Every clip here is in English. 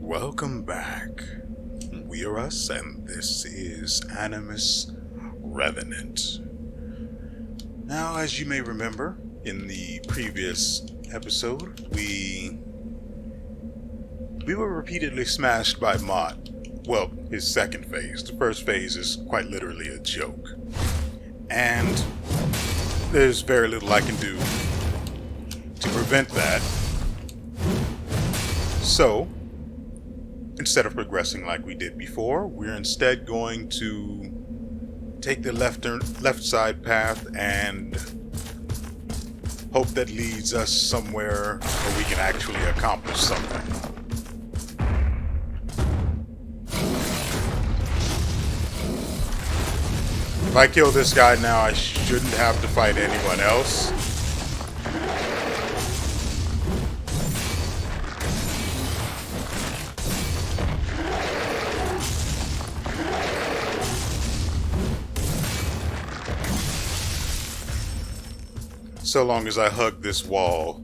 Welcome back. WeArEuS, and this is Animus Revenant. Now, as you may remember, in the previous episode, we were repeatedly smashed by Mott. Well, his second phase. The first phase is quite literally a joke. And there's very little I can do to prevent that. So, instead of progressing like we did before, we're instead going to take the left side path and hope that leads us somewhere where we can actually accomplish something. If I kill this guy now, I shouldn't have to fight anyone else. So long as I hug this wall.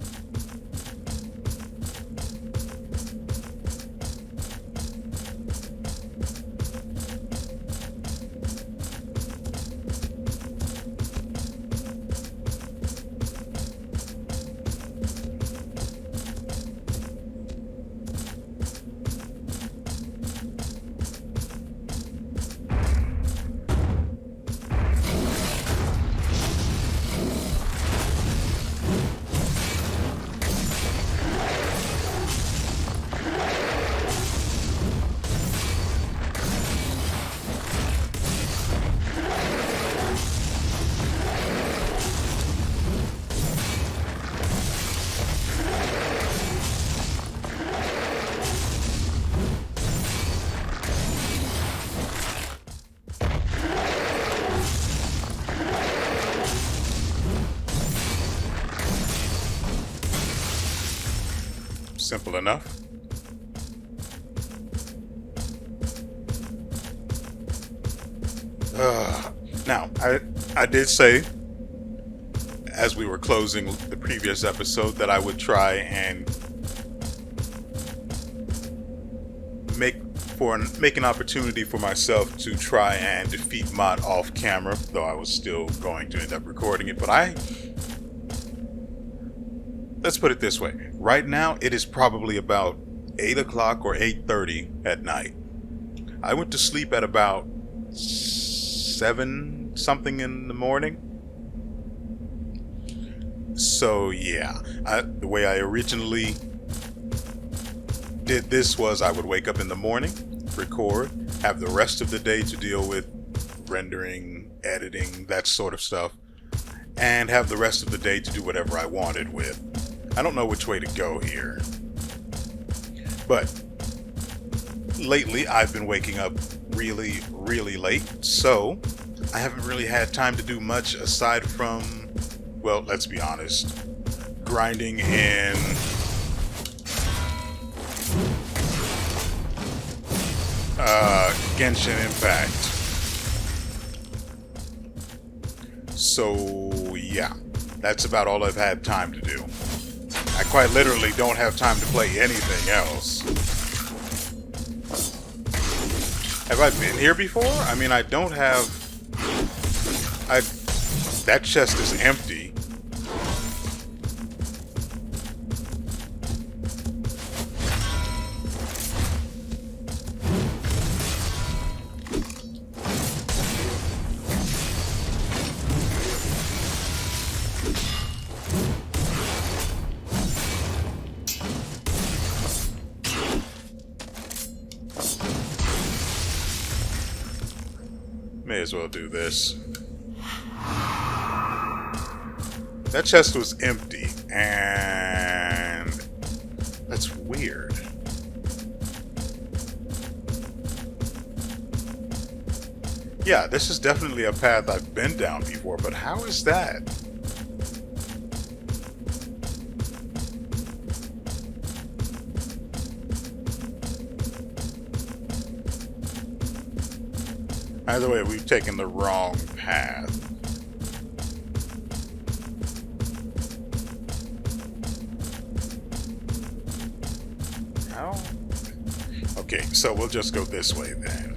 Simple enough. Now, I did say, as we were closing the previous episode, that I would try and make an opportunity for myself to try and defeat Mott off camera, though I was still going to end up recording it. But let's put it this way. Right now, it is probably about 8 o'clock or 8:30 at night. I went to sleep at about 7 something in the morning. So yeah, the way I originally did this was I would wake up in the morning, record, have the rest of the day to deal with rendering, editing, that sort of stuff, and have the rest of the day to do whatever I wanted with. I don't know which way to go here. But lately I've been waking up really, really late, so I haven't really had time to do much aside from, well, let's be honest, grinding in Genshin Impact. So yeah, that's about all I've had time to do. I quite literally don't have time to play anything else. Have I been here before? I mean, I don't have... That chest is empty. May as well do this. That chest was empty, and that's weird. Yeah, this is definitely a path I've been down before, but how is that? Either way, we've taken the wrong path. How? Okay, so we'll just go this way then.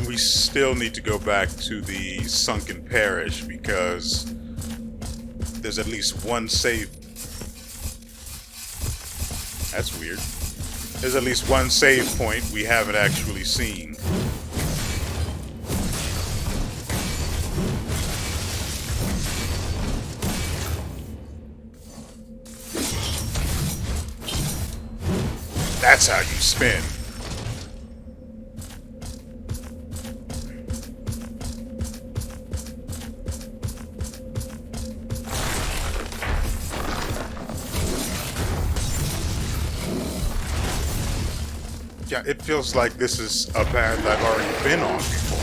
We still need to go back to the sunken parish because there's at least one save. That's weird. There's at least one save point we haven't actually seen. That's how you spin. Yeah, it feels like this is a path I've already been on before.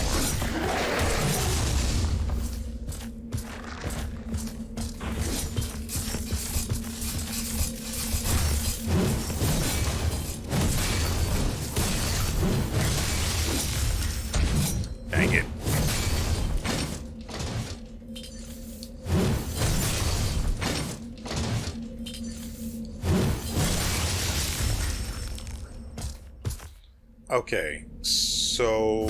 Dang it. Okay, so...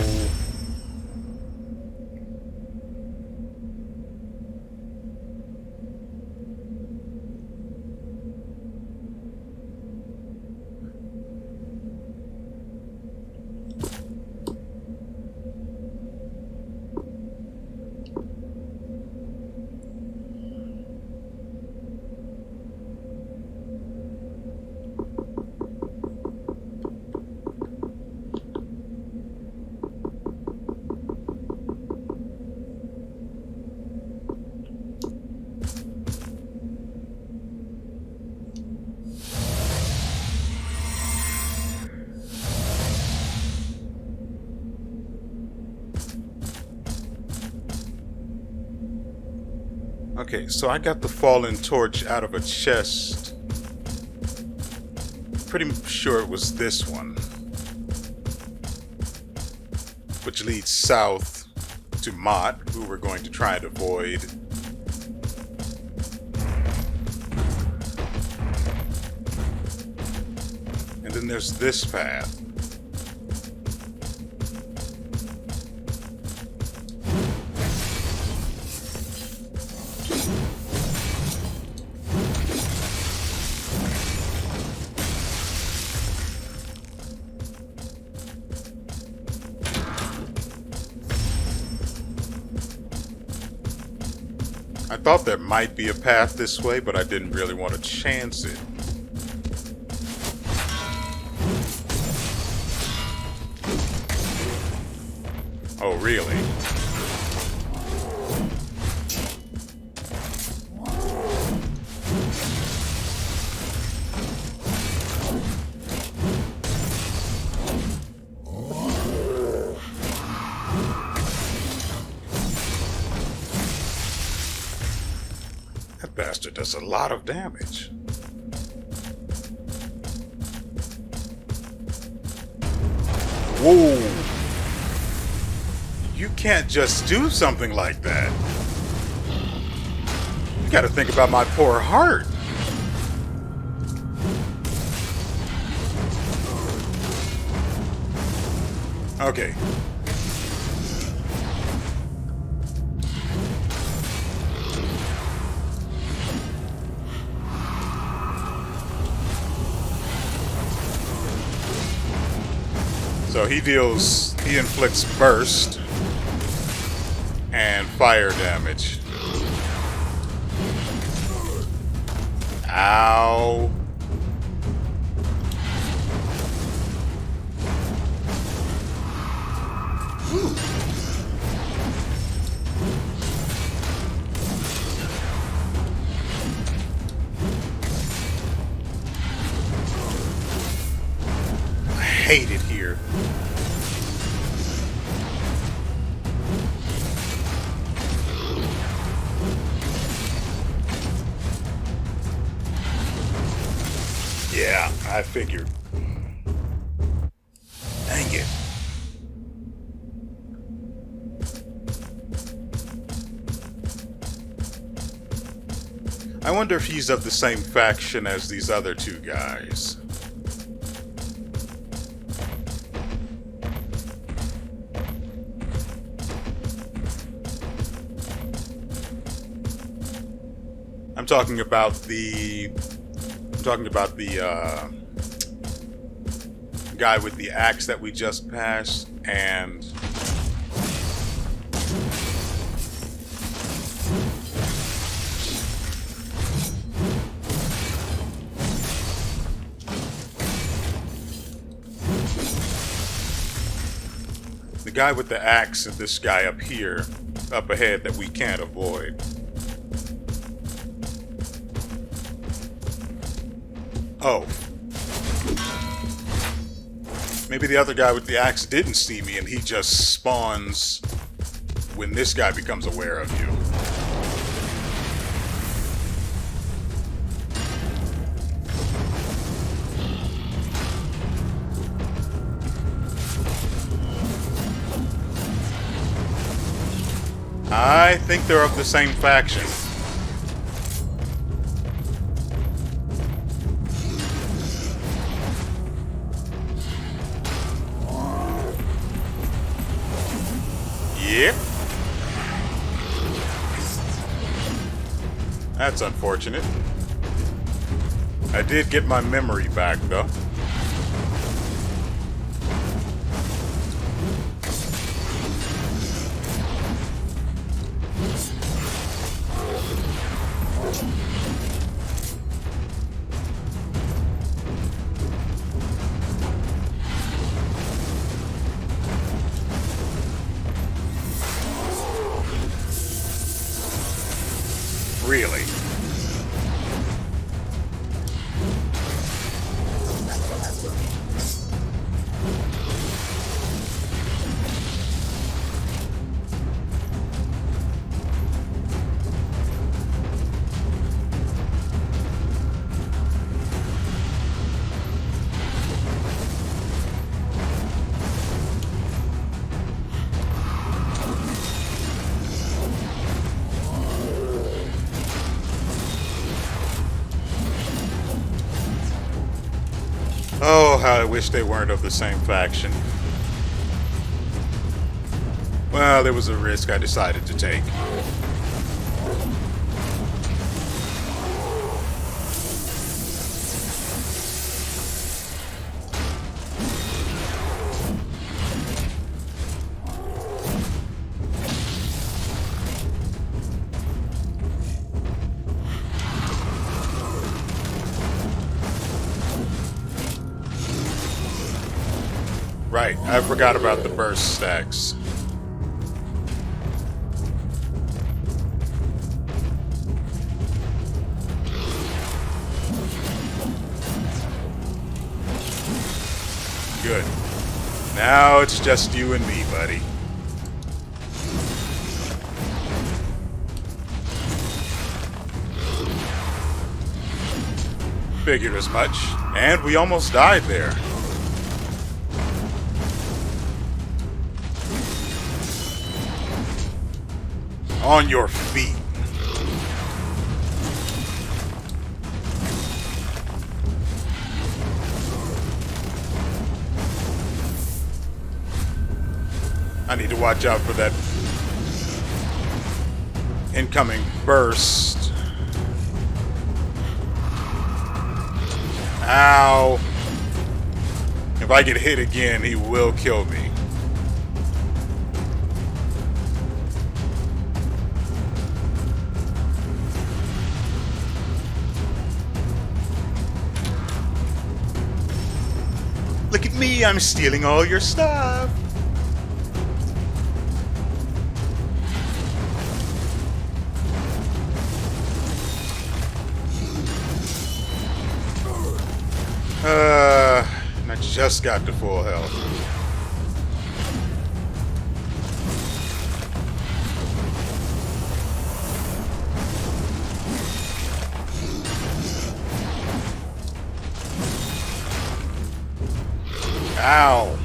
Okay, so I got the fallen torch out of a chest. Pretty sure it was this one. Which leads south to Mott, who we're going to try and avoid. And then there's this path. I thought there might be a path this way, but I didn't really want to chance it. Oh, really? That bastard does a lot of damage. Whoa! You can't just do something like that. You gotta think about my poor heart. Okay. So he inflicts burst and fire damage. Ow. I hate it here. Yeah, I figured. Dang it. I wonder if he's of the same faction as these other two guys. talking about the guy with the axe that we just passed, and the guy with the axe and this guy up here, up ahead, that we can't avoid. Oh. Maybe the other guy with the axe didn't see me and he just spawns when this guy becomes aware of you. I think they're of the same faction. Yep. That's unfortunate. I did get my memory back, though. Really? Oh, how I wish they weren't of the same faction. Well, there was a risk I decided to take. Right, I forgot about the burst stacks. Good. Now it's just you and me, buddy. Figured as much. And we almost died there. On your feet. I need to watch out for that incoming burst. Ow. If I get hit again, he will kill me. Look at me, I'm stealing all your stuff. I just got to full health. Ow.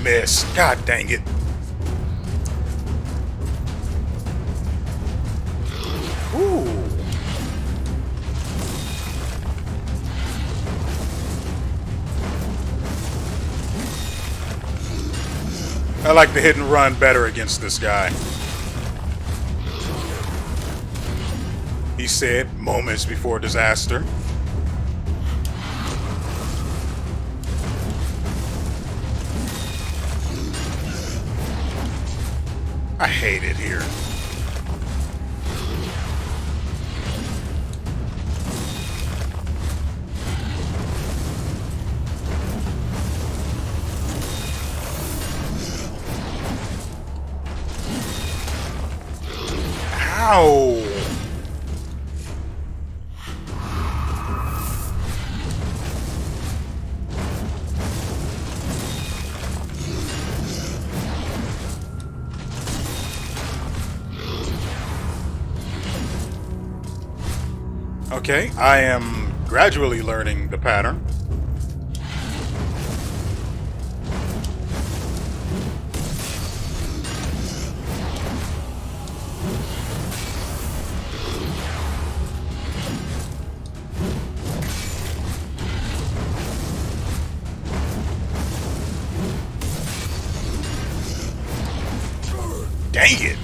miss. God dang it. Ooh. I like the hit and run better against this guy. He said moments before disaster. I hate it here. Ow! Okay, I am gradually learning the pattern. Dang it!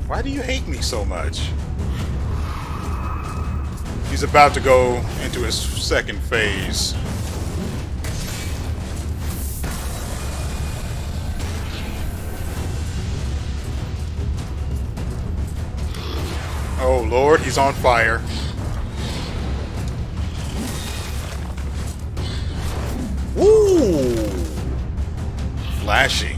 Why do you hate me so much? He's about to go into his second phase. Oh Lord, he's on fire. Woo! Flashy.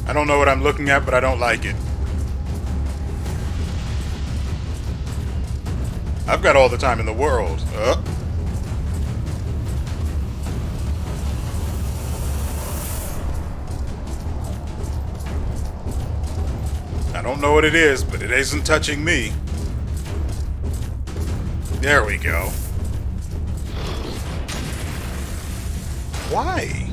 I don't know what I'm looking at, but I don't like it. I've got all the time in the world. I don't know what it is, but it isn't touching me. There we go. Why?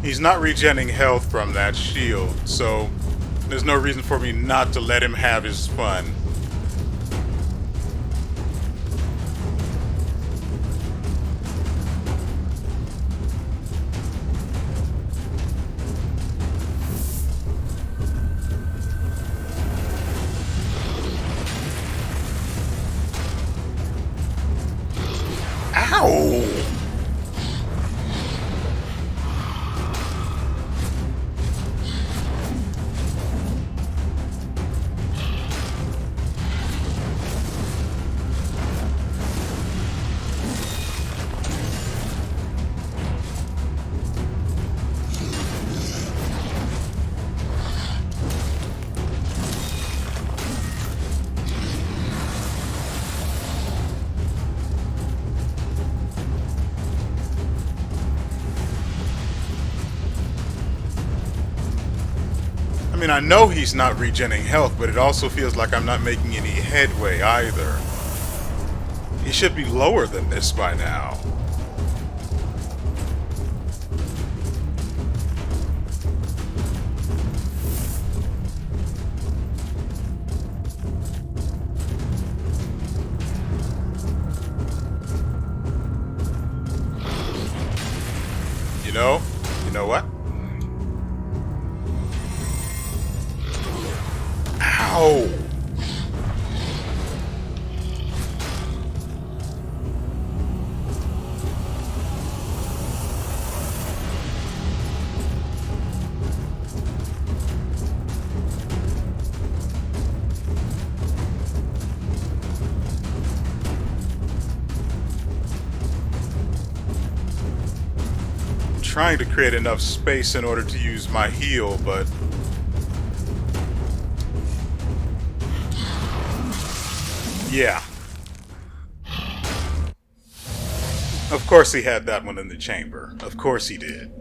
He's not regenerating health from that shield, so there's no reason for me not to let him have his fun. Ow! I mean, I know he's not regenerating health, but it also feels like I'm not making any headway either. He should be lower than this by now. You know what? Ow! Trying to create enough space in order to use my heal, but yeah. Of course he had that one in the chamber. Of course he did.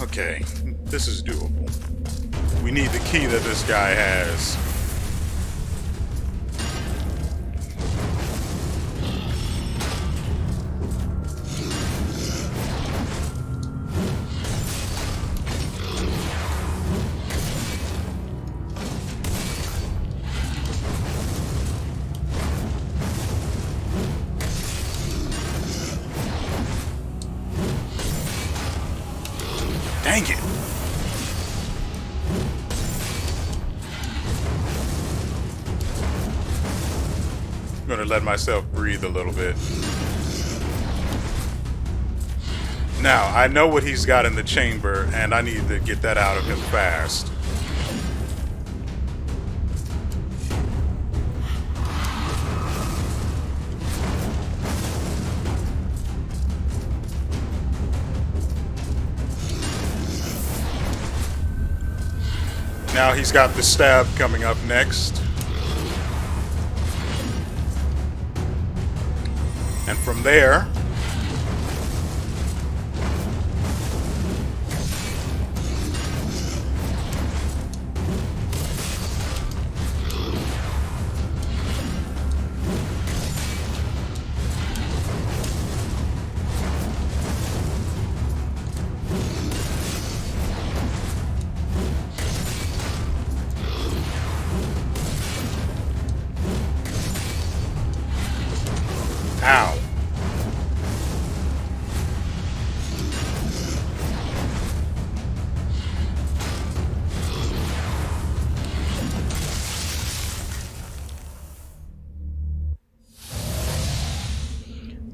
Okay, this is doable. We need the key that this guy has. Dang it! I'm gonna let myself breathe a little bit. Now, I know what he's got in the chamber, and I need to get that out of him fast. Now he's got the stab coming up next. And from there,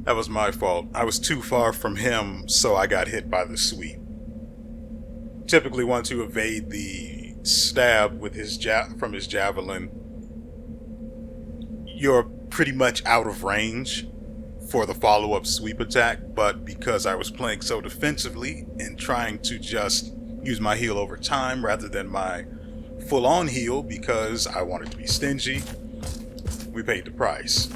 That was my fault. I was too far from him, so I got hit by the sweep. Typically want to evade the stab with his from his javelin. You're pretty much out of range for the follow-up sweep attack, but because I was playing so defensively and trying to just use my heal over time rather than my full-on heal because I wanted to be stingy, we paid the price.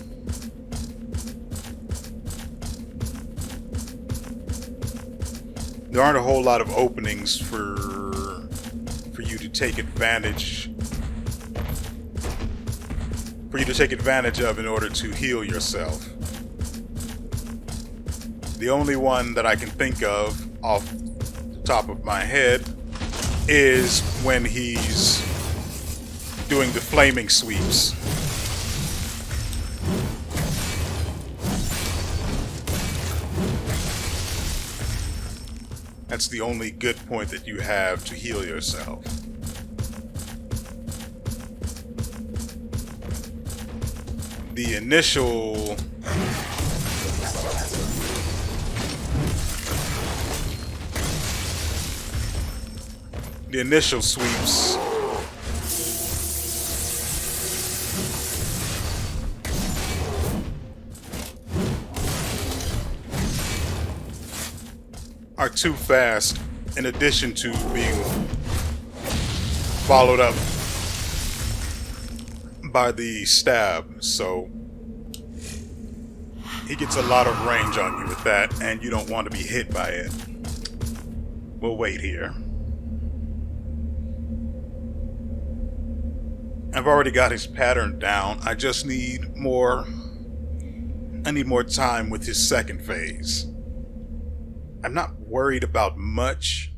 There aren't a whole lot of openings for you to take advantage of in order to heal yourself. The only one that I can think of off the top of my head is when he's doing the flaming sweeps. That's the only good point that you have to heal yourself. The initial sweeps are too fast, in addition to being followed up by the stab, so he gets a lot of range on you with that, and you don't want to be hit by it. We'll wait here. I've already got his pattern down. I just need more. I need more time with his second phase. I'm not worried about much.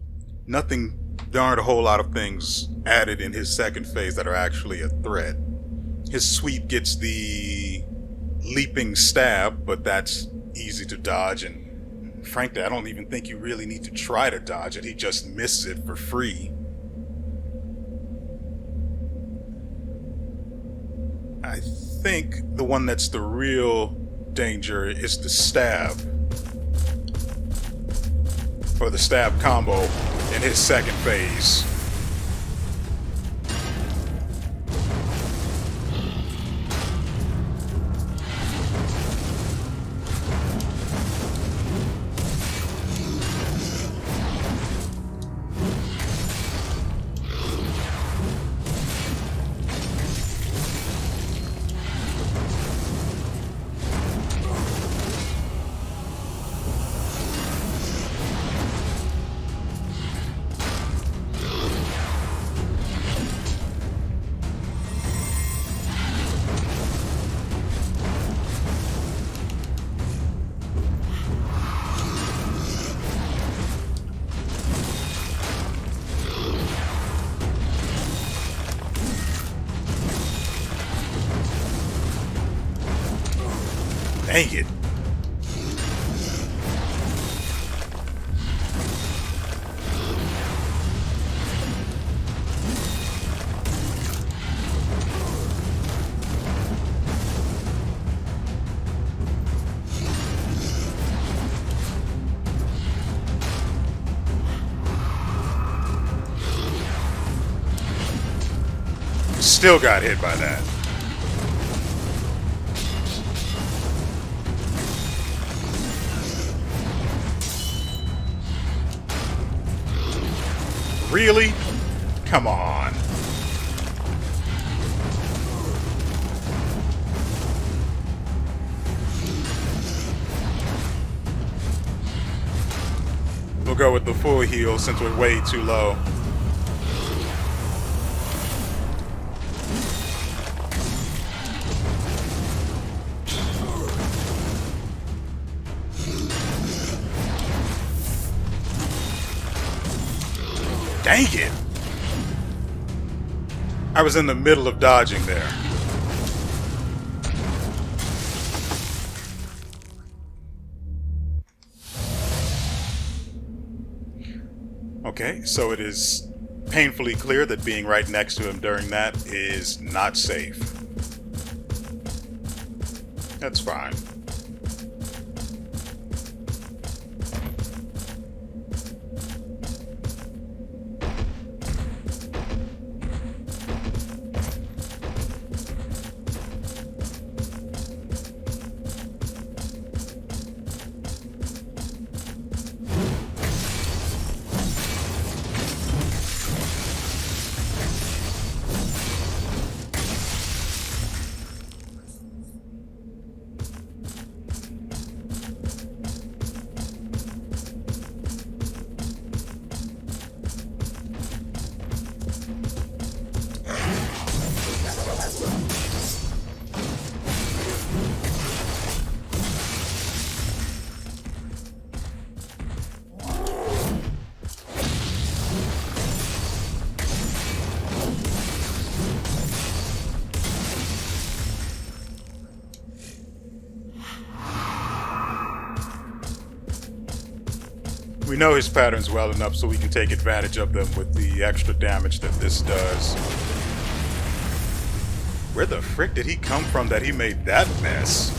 Nothing. There aren't a whole lot of things added in his second phase that are actually a threat. His sweep gets the leaping stab, but that's easy to dodge, and frankly, I don't even think you really need to try to dodge it. He just misses it for free. I think the one that's the real danger is the stab, or the stab combo in his second phase. Dang it. Still got hit by that. Really? Come on. We'll go with the full heal since we're way too low. Dang it! I was in the middle of dodging there. Okay, so it is painfully clear that being right next to him during that is not safe. That's fine. We know his patterns well enough so we can take advantage of them with the extra damage that this does. Where the frick did he come from that he made that mess?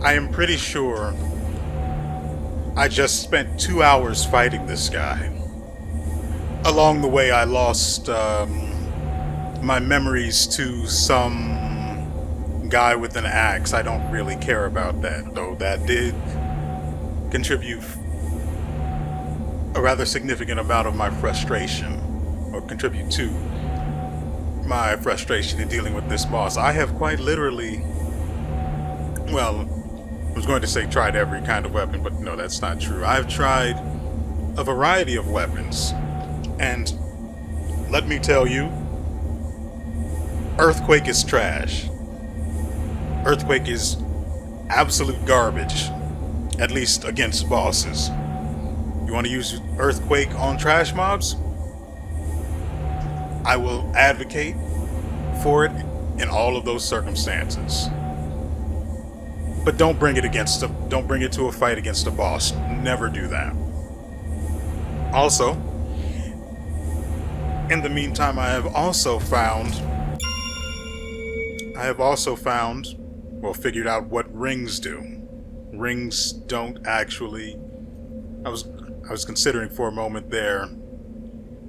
I am pretty sure I just spent 2 hours fighting this guy. Along the way, I lost my memories to some guy with an axe. I don't really care about that, though that did contribute a rather significant amount of my frustration, or contribute to my frustration in dealing with this boss. I have quite literally, well, I was going to say tried every kind of weapon, but no, that's not true. I've tried a variety of weapons, and let me tell you, Earthquake is trash. Earthquake is absolute garbage, at least against bosses. You want to use Earthquake on trash mobs? I will advocate for it in all of those circumstances. But don't bring it to a fight against a boss. Never do that. Also, in the meantime, I have also found, well, figured out what rings do. Rings don't actually, I was considering for a moment there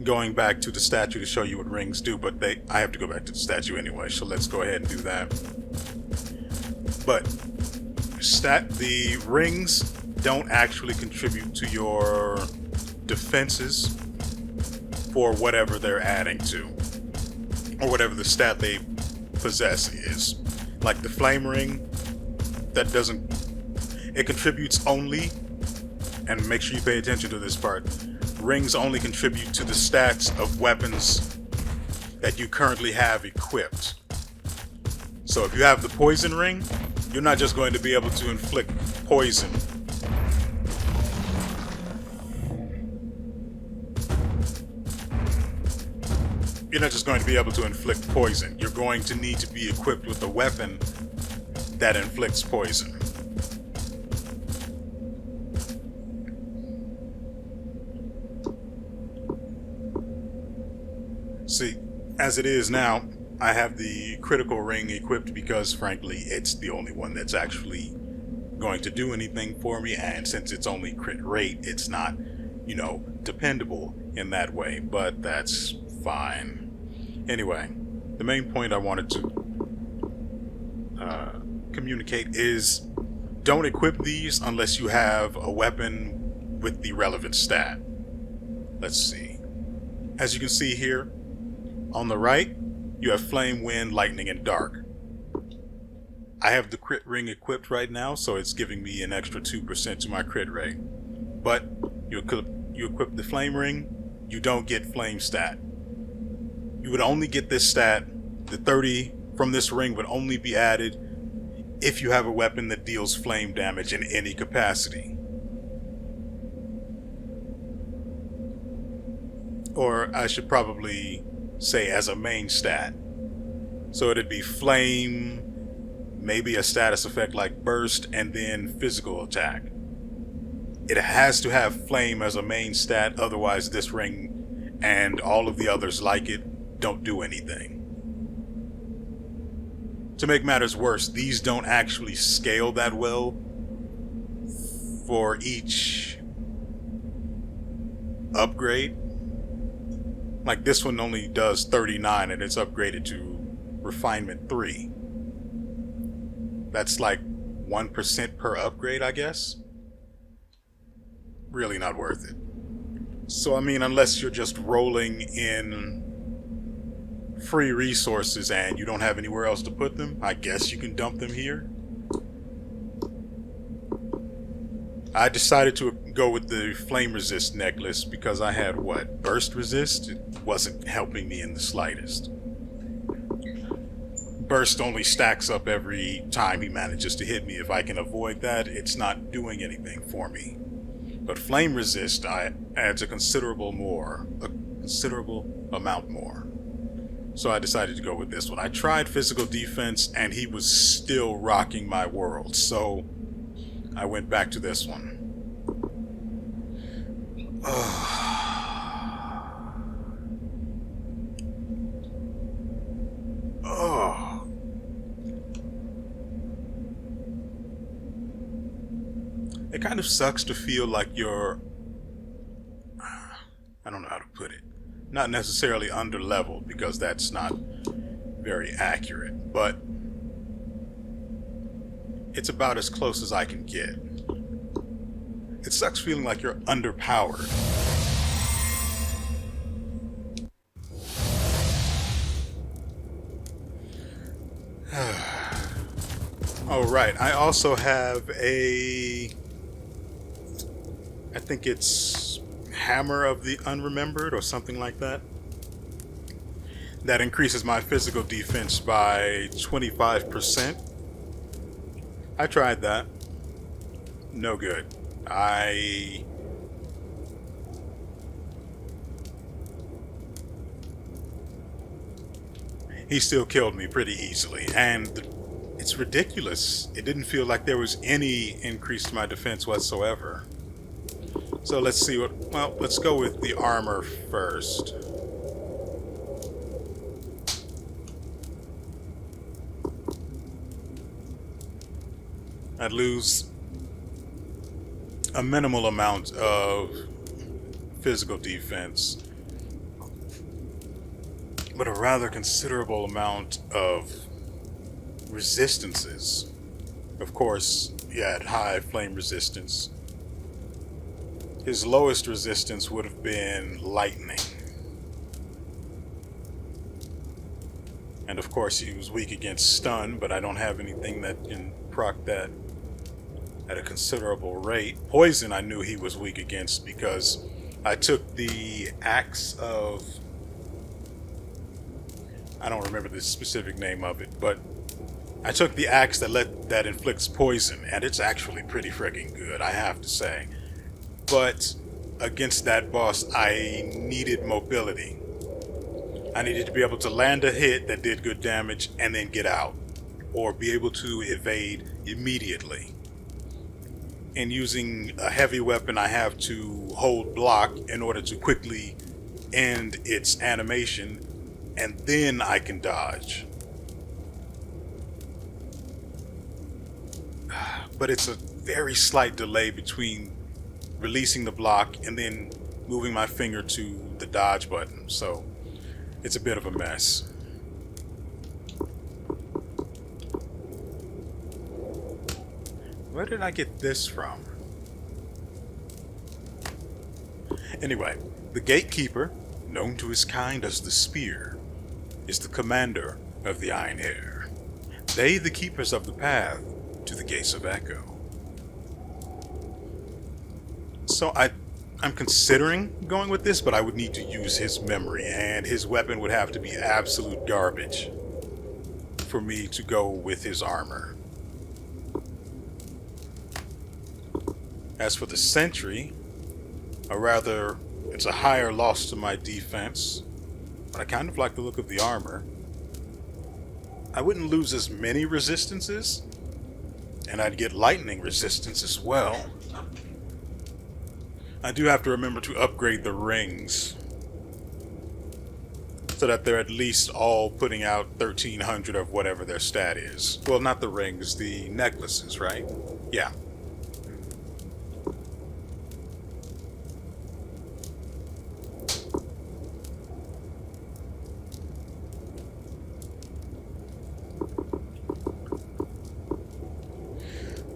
going back to the statue to show you what rings do, but I have to go back to the statue anyway, so let's go ahead and do that. But the rings don't actually contribute to your defenses for whatever they're adding to, or whatever the stat they possess is. Like the flame ring, that doesn't, it contributes only, and make sure you pay attention to this part, rings only contribute to the stats of weapons that you currently have equipped. So if you have the poison ring, you're not just going to be able to inflict poison. You're not just going to be able to inflict poison. You're going to need to be equipped with a weapon that inflicts poison. See, as it is now, I have the critical ring equipped because, frankly, it's the only one that's actually going to do anything for me, and since it's only crit rate, it's not, dependable in that way, but that's fine. Anyway, the main point I wanted to communicate is don't equip these unless you have a weapon with the relevant stat. Let's see. As you can see here, on the right, you have Flame, Wind, Lightning, and Dark. I have the crit ring equipped right now, so it's giving me an extra 2% to my crit rate. But you equip the Flame ring, you don't get Flame stat. You would only get this stat, the 30 from this ring would only be added if you have a weapon that deals flame damage in any capacity. Or I should probably say as a main stat. So it'd be flame, maybe a status effect like burst, and then physical attack. It has to have flame as a main stat, otherwise this ring and all of the others like it don't do anything. To make matters worse, these don't actually scale that well for each upgrade. Like this one only does 39 and it's upgraded to refinement 3. That's like 1% per upgrade, I guess. Really not worth it. So I mean, unless you're just rolling in free resources and you don't have anywhere else to put them, I guess you can dump them here. I decided to go with the flame resist necklace because I had burst resist? It wasn't helping me in the slightest. Burst only stacks up every time he manages to hit me. If I can avoid that, it's not doing anything for me. But flame resist adds a considerable amount more. So I decided to go with this one. I tried physical defense and he was still rocking my world, so I went back to this one. It kind of sucks to feel like you're, I don't know how to put it, not necessarily under leveled, because that's not very accurate, but it's about as close as I can get. It sucks feeling like you're underpowered. Oh, right. I also have I think it's Hammer of the Unremembered or something like that. That increases my physical defense by 25%. I tried that. No good. He still killed me pretty easily, and it's ridiculous. It didn't feel like there was any increase to my defense whatsoever. So let's see let's go with the armor first. I'd lose a minimal amount of physical defense, but a rather considerable amount of resistances. Of course, he had high flame resistance. His lowest resistance would have been lightning. And of course, he was weak against stun, but I don't have anything that can proc that at a considerable rate. Poison, I knew he was weak against because I took the axe of... I don't remember the specific name of it, but I took the axe that inflicts poison, and it's actually pretty friggin' good, I have to say. But against that boss, I needed mobility. I needed to be able to land a hit that did good damage and then get out, or be able to evade immediately. And using a heavy weapon, I have to hold block in order to quickly end its animation, and then I can dodge. But it's a very slight delay between releasing the block and then moving my finger to the dodge button, so it's a bit of a mess. Where did I get this from? Anyway, the Gatekeeper, known to his kind as the Spear, is the commander of the Iron Hair. They the keepers of the path to the gates of Echo. So I'm considering going with this, but I would need to use his memory, and his weapon would have to be absolute garbage for me to go with his armor. As for the Sentry, it's a higher loss to my defense, but I kind of like the look of the armor. I wouldn't lose as many resistances, and I'd get lightning resistance as well. I do have to remember to upgrade the rings so that they're at least all putting out 1300 of whatever their stat is. Well, not the rings, the necklaces, right? Yeah.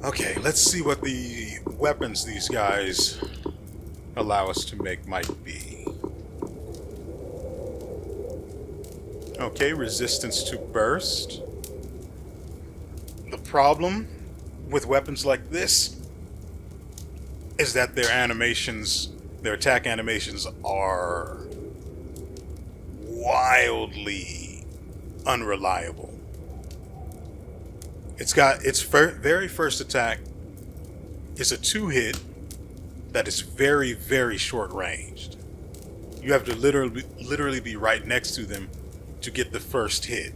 Okay, let's see what the weapons these guys allow us to make might be. Okay, resistance to burst. The problem with weapons like this is that their attack animations are wildly unreliable. Its very first attack is a 2-hit that is very, very short ranged. You have to literally be right next to them to get the first hit.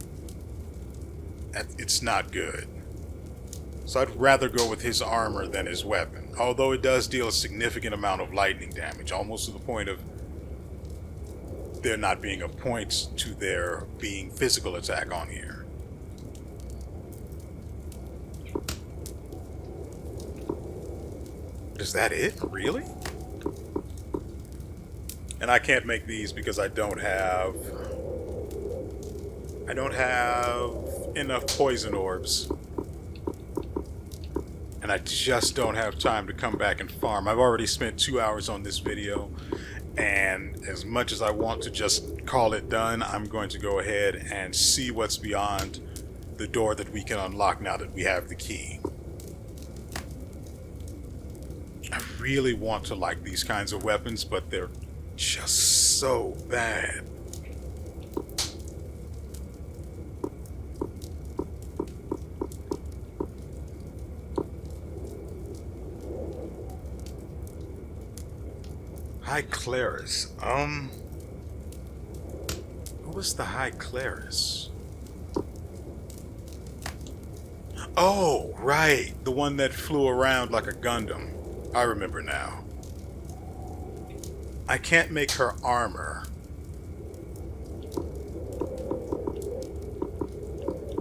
It's not good. So I'd rather go with his armor than his weapon, although it does deal a significant amount of lightning damage, almost to the point of there not being a point to there being physical attack on here. Is that it? Really? And I can't make these because I don't have enough poison orbs. And I just don't have time to come back and farm. I've already spent 2 hours on this video, and as much as I want to just call it done, I'm going to go ahead and see what's beyond the door that we can unlock now that we have the key. I really want to like these kinds of weapons, but they're just so bad. High Clerus. Who was the High Clerus? Oh, right. The one that flew around like a Gundam. I remember now. I can't make her armor.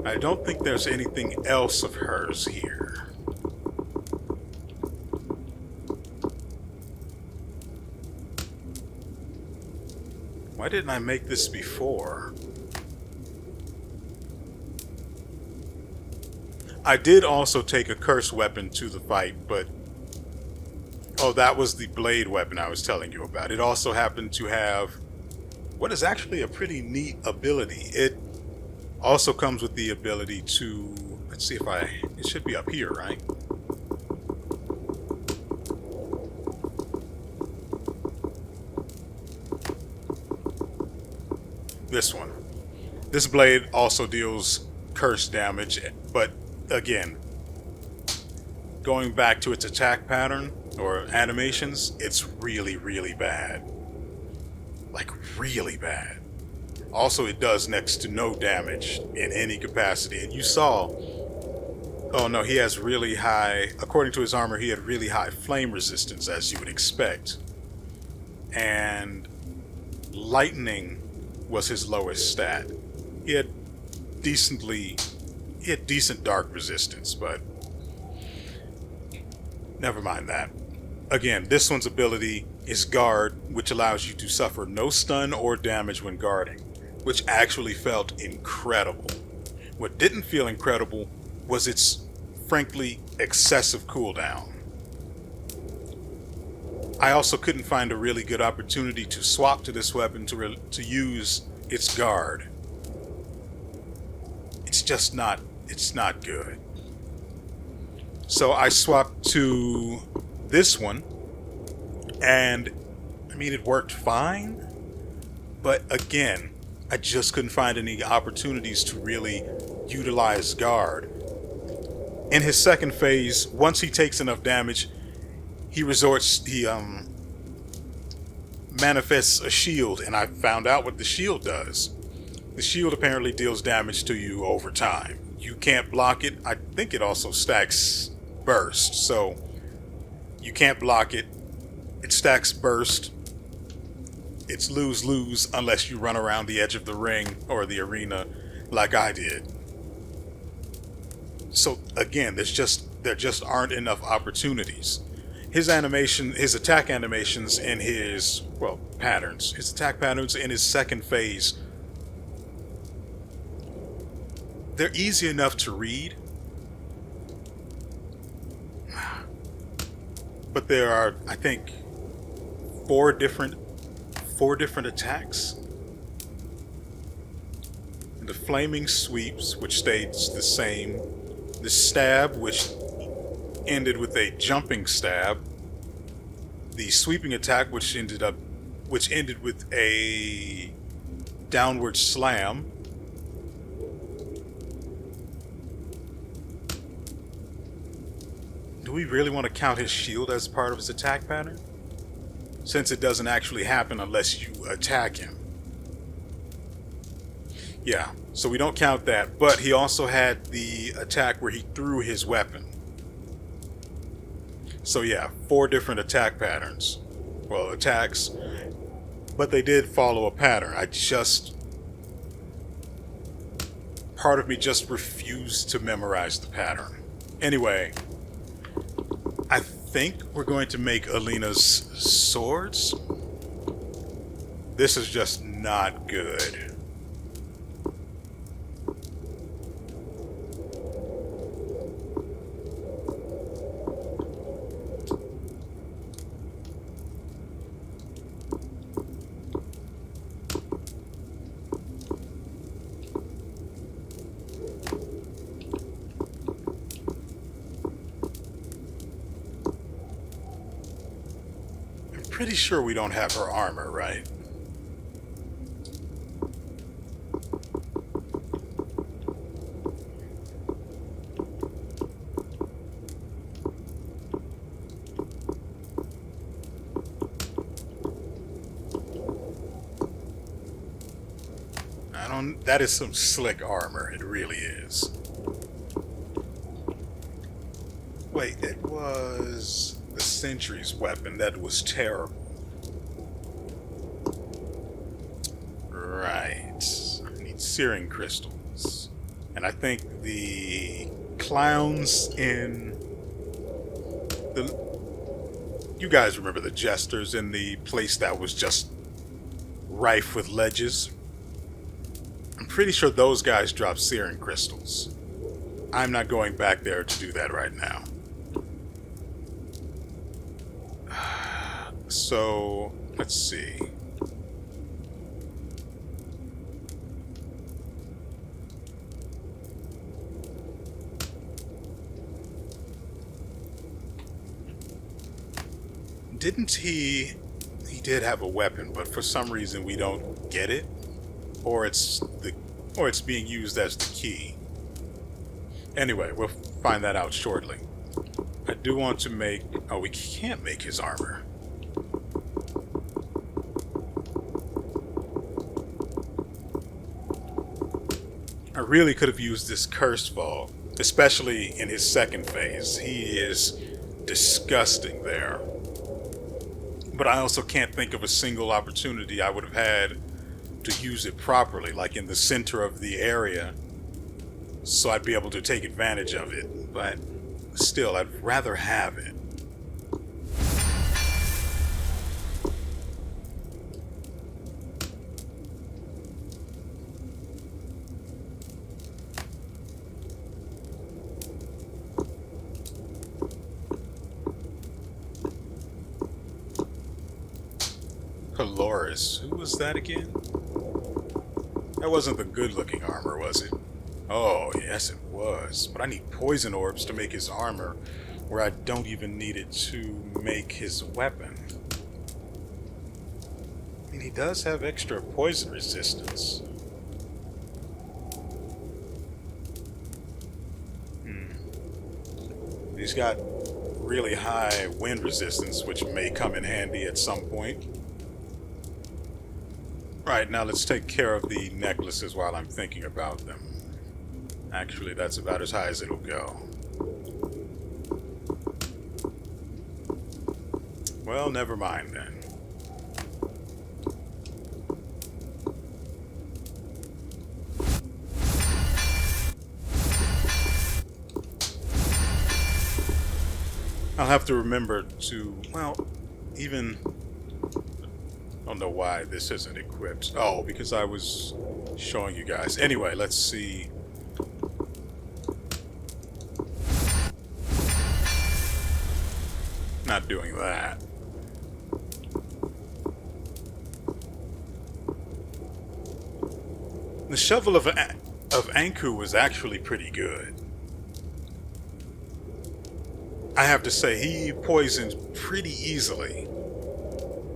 I don't think there's anything else of hers here. Why didn't I make this before? I did also take a cursed weapon to the fight, but... Oh, that was the blade weapon I was telling you about. It also happened to have what is actually a pretty neat ability. It also comes with the ability to... Let's see if it should be up here, right? This one. This blade also deals curse damage, but again, going back to its attack pattern or animations, it's really, really bad. Like, really bad. Also, it does next to no damage in any capacity. And you saw... Oh no, he has really high... According to his armor, he had really high flame resistance, as you would expect. And lightning was his lowest stat. He had decent dark resistance, but never mind that. Again, this one's ability is guard, which allows you to suffer no stun or damage when guarding, which actually felt incredible. What didn't feel incredible was its frankly excessive cooldown. I also couldn't find a really good opportunity to swap to this weapon to use its guard. It's just not, it's not good. So I swapped to this one, and I mean, it worked fine, but again, I just couldn't find any opportunities to really utilize guard. In his second phase, once he takes enough damage, he manifests a shield, and I found out what the shield does. The shield apparently deals damage to you over time. You can't block it. I think it also stacks burst, so you can't block it. It stacks burst. It's lose-lose unless you run around the edge of the ring or the arena like I did. So again, there just aren't enough opportunities. His attack animations in his attack patterns in his second phase, they're easy enough to read, but there are, I think, four different attacks. The flaming sweeps, which stays the same. The stab, which ended with a jumping stab. The sweeping attack, which ended with a downward slam. Do we really want to count his shield as part of his attack pattern? Since it doesn't actually happen unless you attack him. Yeah, so we don't count that, but he also had the attack where he threw his weapon. So yeah, 4 different attack patterns. Well, attacks, but they did follow a pattern. Part of me just refused to memorize the pattern. Anyway, I think we're going to make Alina's swords. This is just not good. Pretty sure we don't have her armor, right? That is some slick armor. It really is. Wait, it was the Sentry's weapon that was terrible. Right. I need searing crystals. And I think the clowns in the... You guys remember the jesters in the place that was just rife with ledges? I'm pretty sure those guys drop searing crystals. I'm not going back there to do that right now. So, let's see. Didn't he did have a weapon, but for some reason we don't get it, or it's being used as the key. Anyway, we'll find that out shortly. I do want to make... Oh, we can't make his armor. I really could have used this Curse Fall, especially in his second phase. He is disgusting there. But I also can't think of a single opportunity I would have had to use it properly, like in the center of the area, so I'd be able to take advantage of it. But still, I'd rather have it. Who was that again? That wasn't the good-looking armor, was it? Oh, yes it was. But I need poison orbs to make his armor, where I don't even need it to make his weapon. I mean, he does have extra poison resistance. He's got really high wind resistance, which may come in handy at some point. Right, now let's take care of the necklaces while I'm thinking about them. Actually, that's about as high as it'll go. Well, never mind then. I'll have to remember to, well, even... I don't know why this isn't equipped. Oh, because I was showing you guys. Anyway, let's see. Not doing that. The Shovel of Anku was actually pretty good. I have to say, he poisons pretty easily.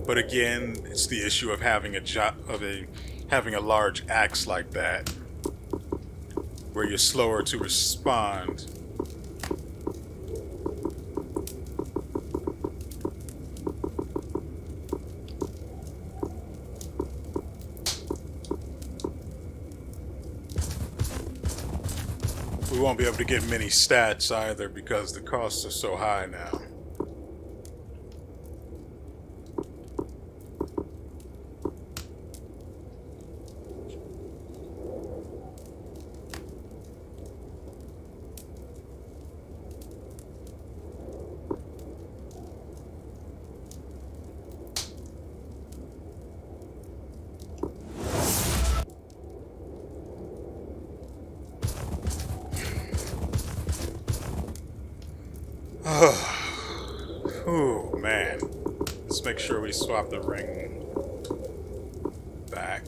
But again, it's the issue of having having a large axe like that, where you're slower to respond. We won't be able to get many stats either because the costs are so high now. Oh, man. Let's make sure we swap the ring back.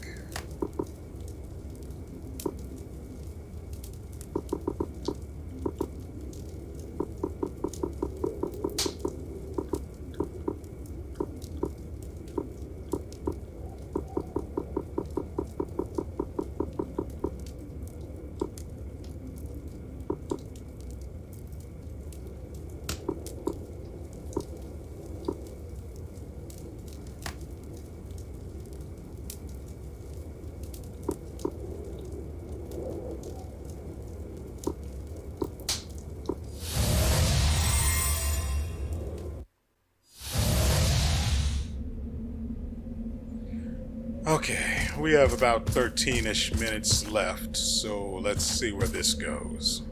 Okay, we have about 13-ish minutes left, so let's see where this goes.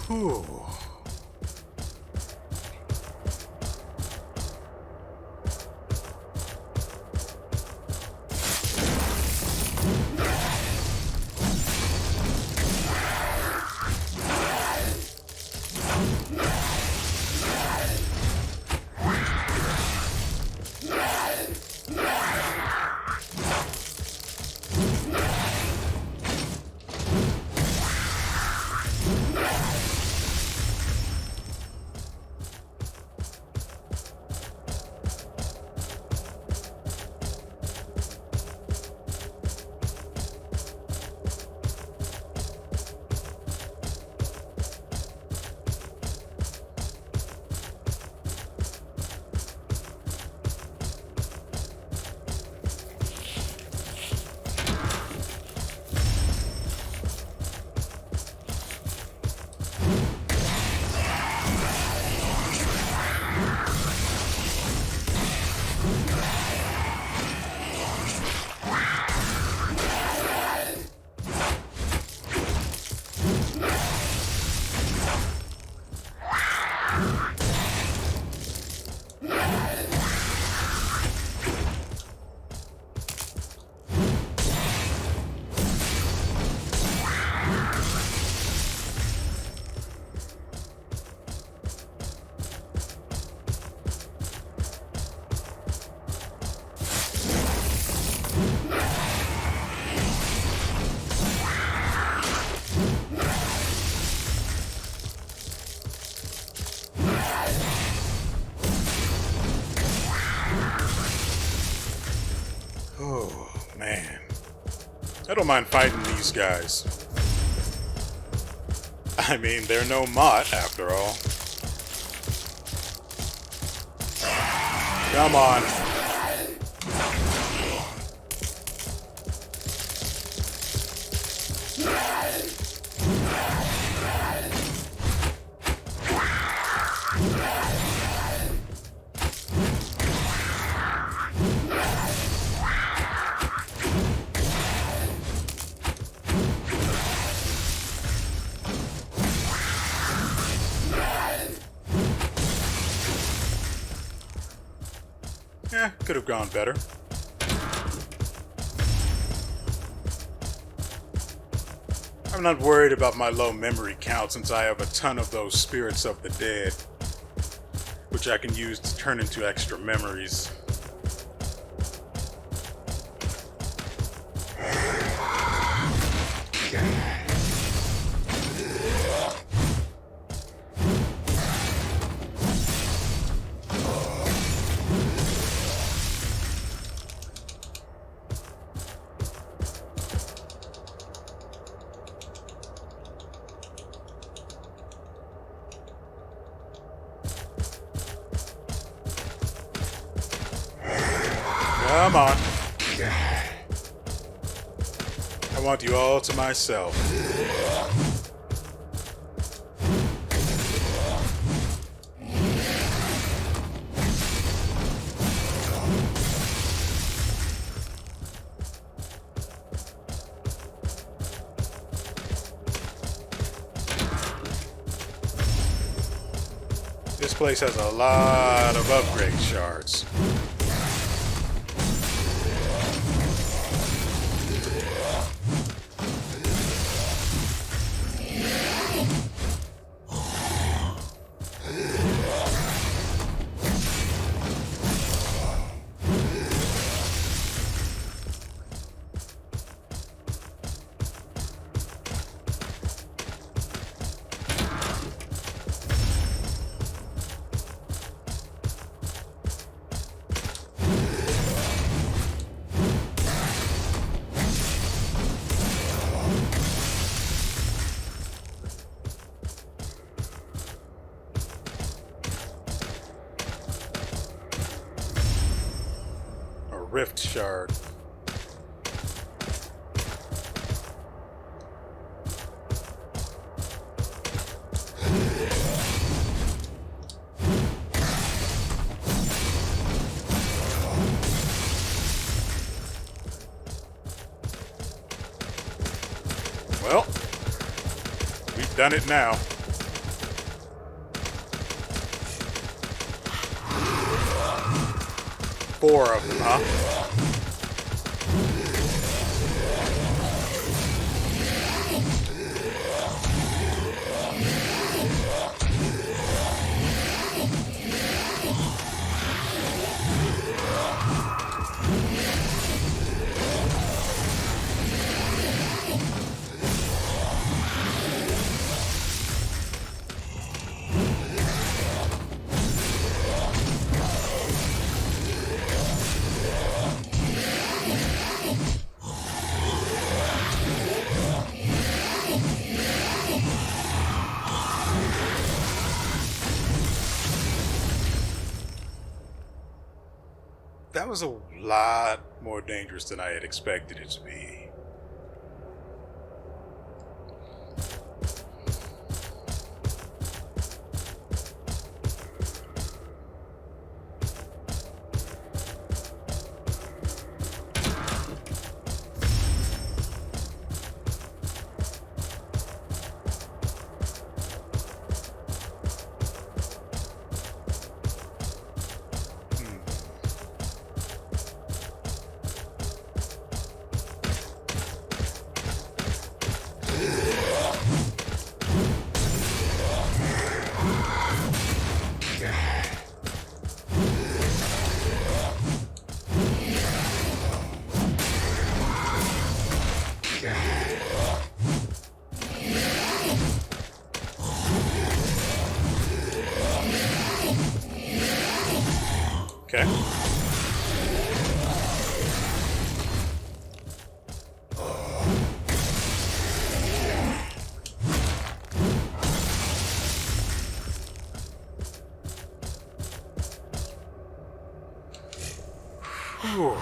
Whew. Oh, man. I don't mind fighting these guys. I mean, they're no Mott, after all. Come on. Could have gone better. I'm not worried about my low memory count since I have a ton of those spirits of the dead. which I can use to turn into extra memories. Come on. I want you all to myself. This place has a lot of upgrade shards. Rift shard. Well, we've done it now. Four of them, huh? That was a lot more dangerous than I had expected it to be. Okay. Whew.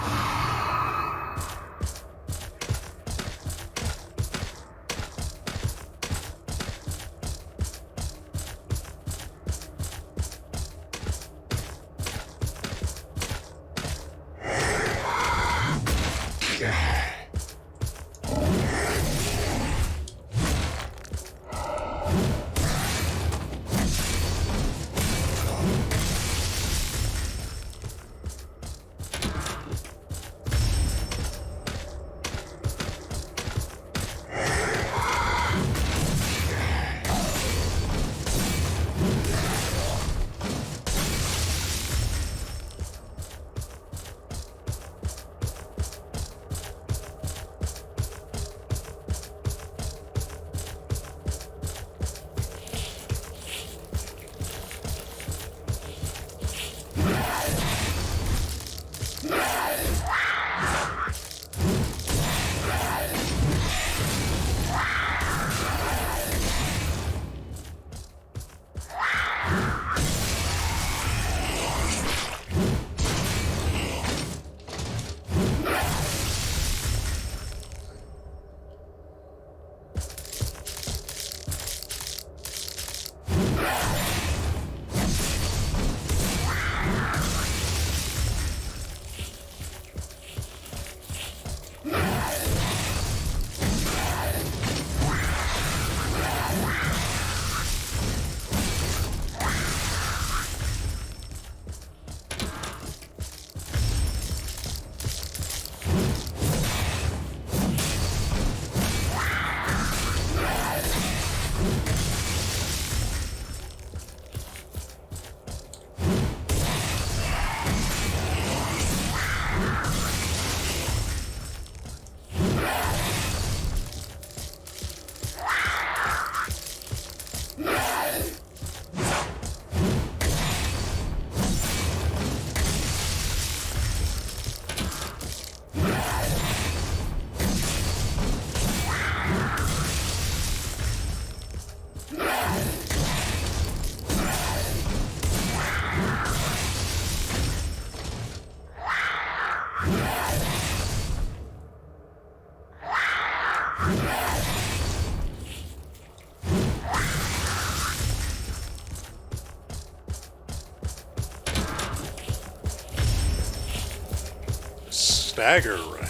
Stagger ring.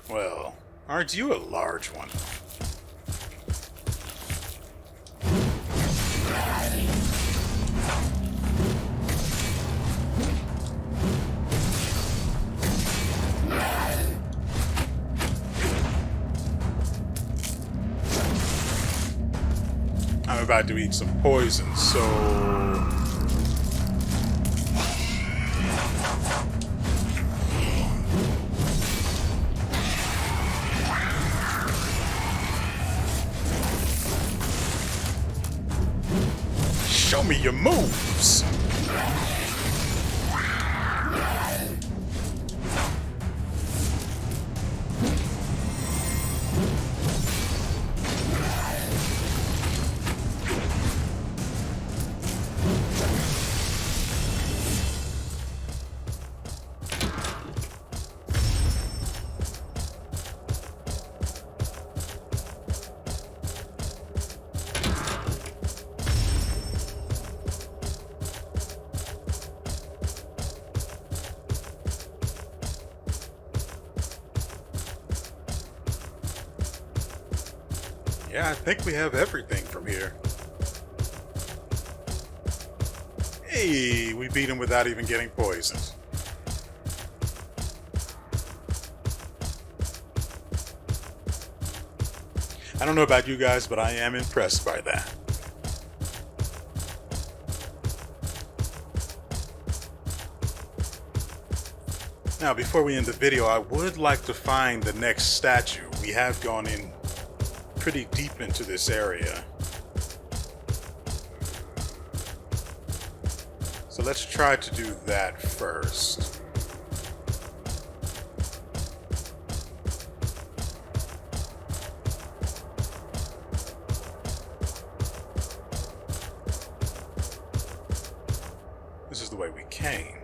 Well, aren't you a large one? I'm about to eat some poison, so... Show me your moves! Yeah, I think we have everything from here. Hey, we beat him without even getting poisoned. I don't know about you guys, but I am impressed by that. Now, before we end the video, I would like to find the next statue. We have gone in pretty deep into this area. So let's try to do that first. This is the way we came.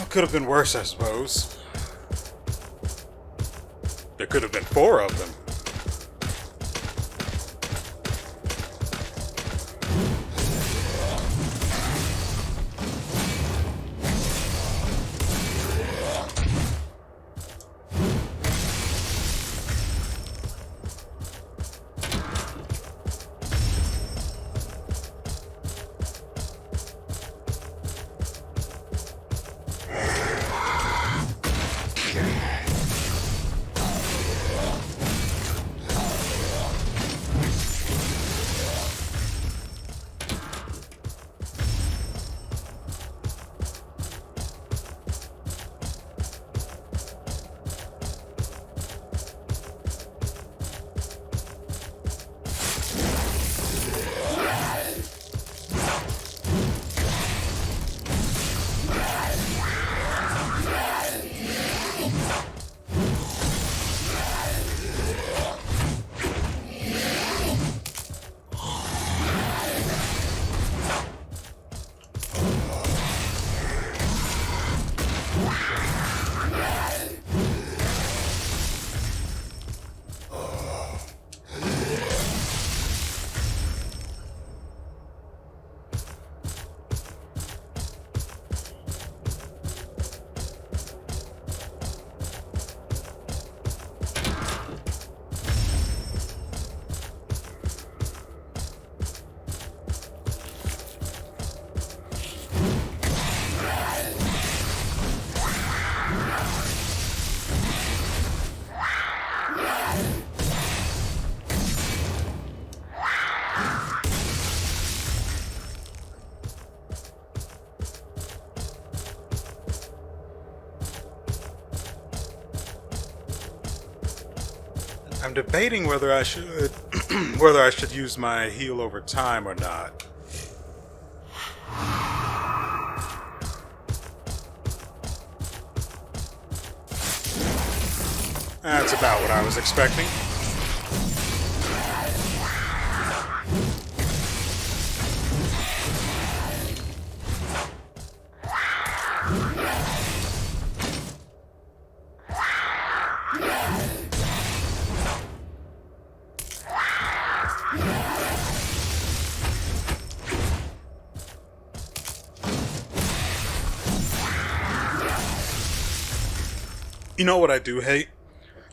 Could have been worse, I suppose. There could have been 4 of them. I'm debating whether I should whether I should use my heal over time or not. That's about what I was expecting. You know what I do hate?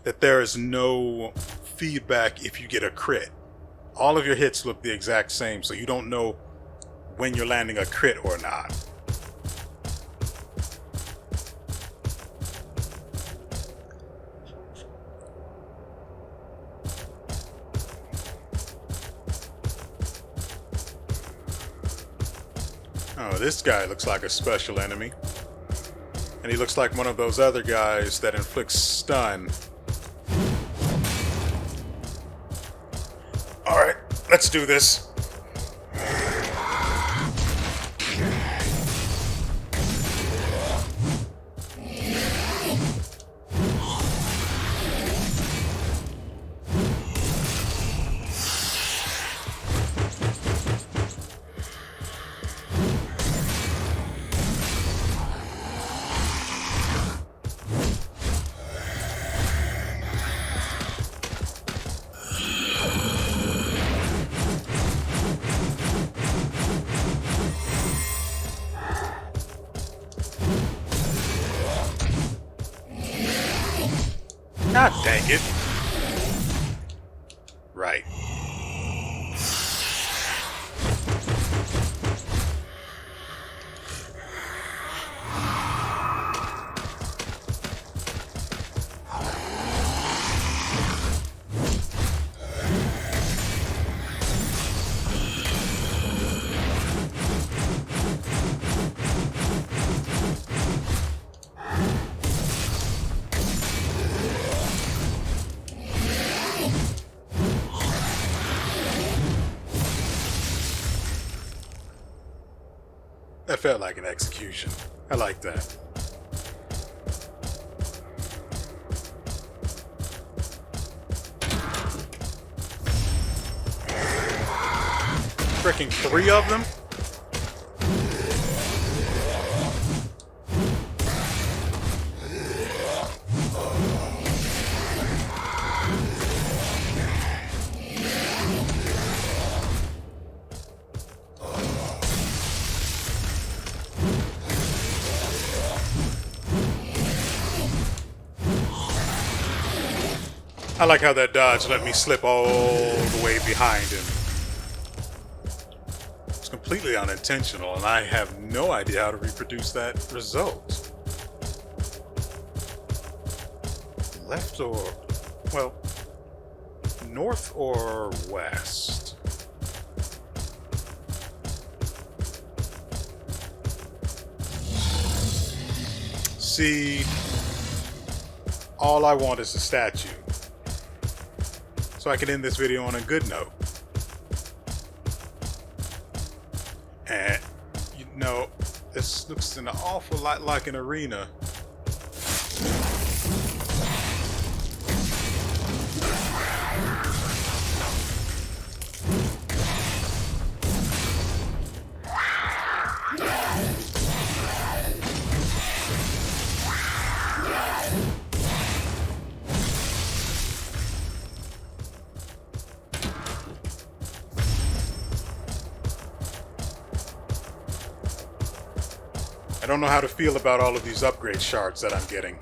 That there is no feedback if you get a crit. All of your hits look the exact same, so you don't know when you're landing a crit or not. Oh, this guy looks like a special enemy. And he looks like one of those other guys that inflicts stun. Alright, let's do this. God dang it. Right. That felt like an execution. I like that. Freaking 3 of them? I like how that dodge let me slip all the way behind him. It's completely unintentional, and I have no idea how to reproduce that result. Left or... well, north or west? See, all I want is a statue. So I can end this video on a good note. And, you know, this looks an awful lot like an arena. I don't know how to feel about all of these upgrade shards that I'm getting.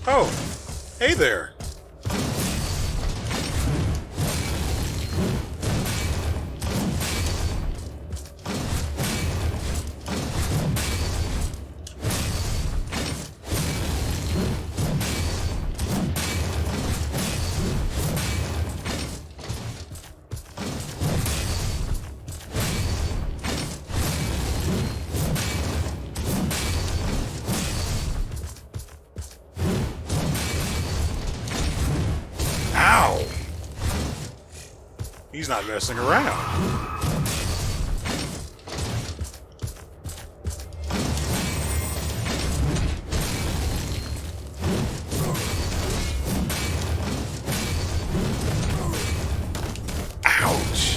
Oh, hey there. Ow! He's not messing around. Ouch!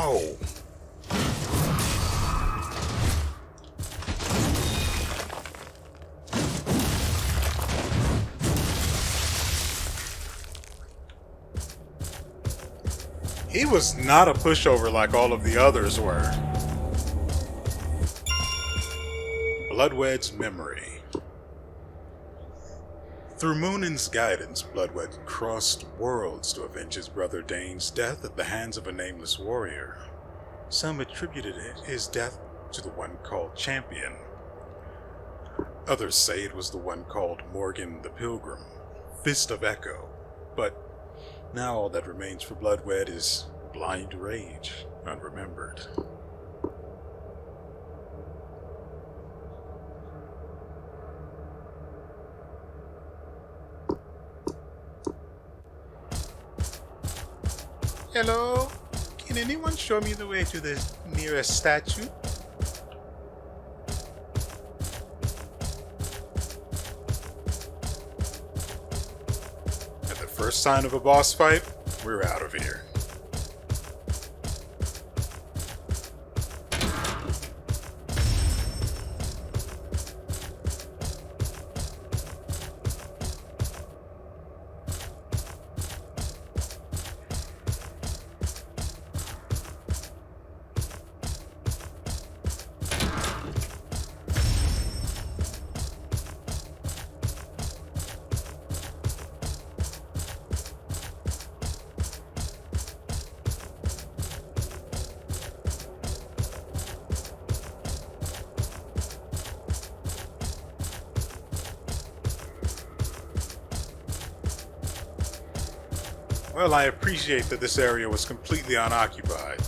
Ow! He was not a pushover like all of the others were. Bloodwed's memory. Through Moonin's guidance, Bloodwed crossed worlds to avenge his brother Dane's death at the hands of a nameless warrior. Some attributed his death to the one called Champion. Others say it was the one called Morgan the Pilgrim, Fist of Echo. But now all that remains for Bloodwed is blind rage, unremembered. Hello? Can anyone show me the way to the nearest statue? At the first sign of a boss fight, we're out of here. Well, I appreciate that this area was completely unoccupied.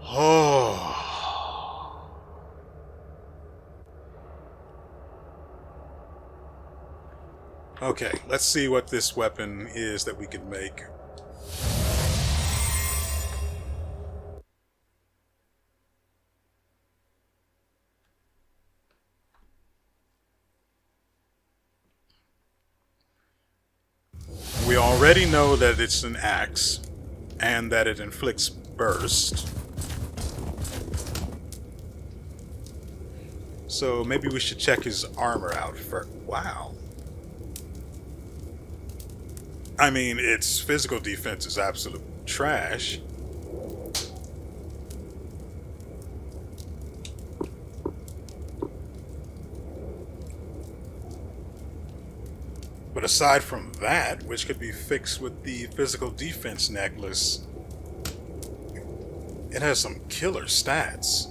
Oh. Okay, let's see what this weapon is that we can make. We already know that it's an axe, and that it inflicts burst. So maybe we should check his armor out first. Wow. I mean, its physical defense is absolute trash. aside from that, which could be fixed with the physical defense necklace, it has some killer stats.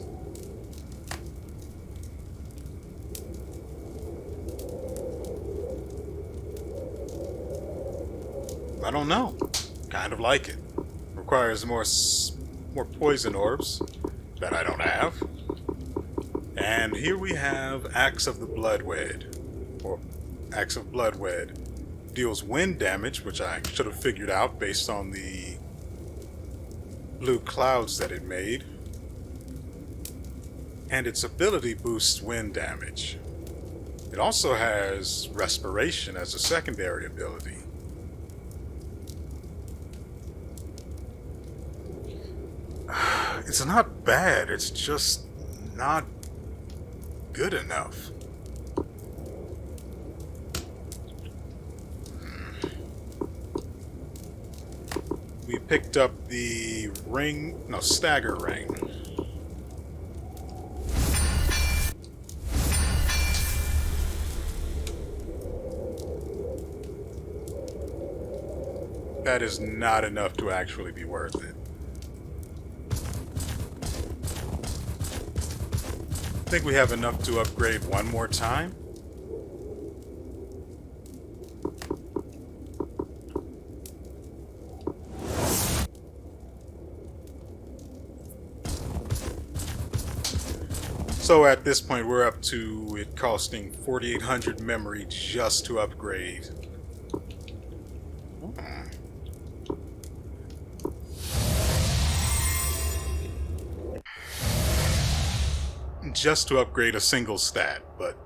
I don't know. Kind of like it. Requires more poison orbs that I don't have. And here we have Axe of the Bloodwed, or Axe of Bloodwed. Deals wind damage, which I should have figured out based on the blue clouds that it made. And its ability boosts wind damage. It also has Respiration as a secondary ability. It's not bad, it's just not good enough. We picked up the stagger ring. That is not enough to actually be worth it. I think we have enough to upgrade one more time. So at this point we're up to it costing 4,800 memory just to upgrade. Just to upgrade a single stat, but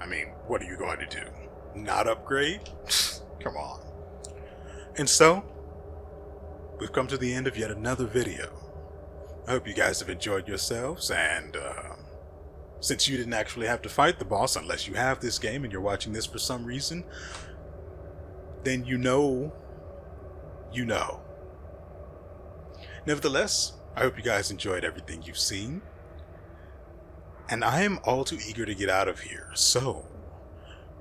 I mean, what are you going to do? Not upgrade? Come on. And so, we've come to the end of yet another video. I hope you guys have enjoyed yourselves, and since you didn't actually have to fight the boss unless you have this game and you're watching this for some reason, then you know. Nevertheless, I hope you guys enjoyed everything you've seen. And I am all too eager to get out of here. So,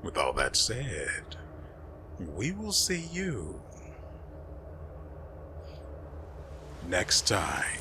with all that said, we will see you next time.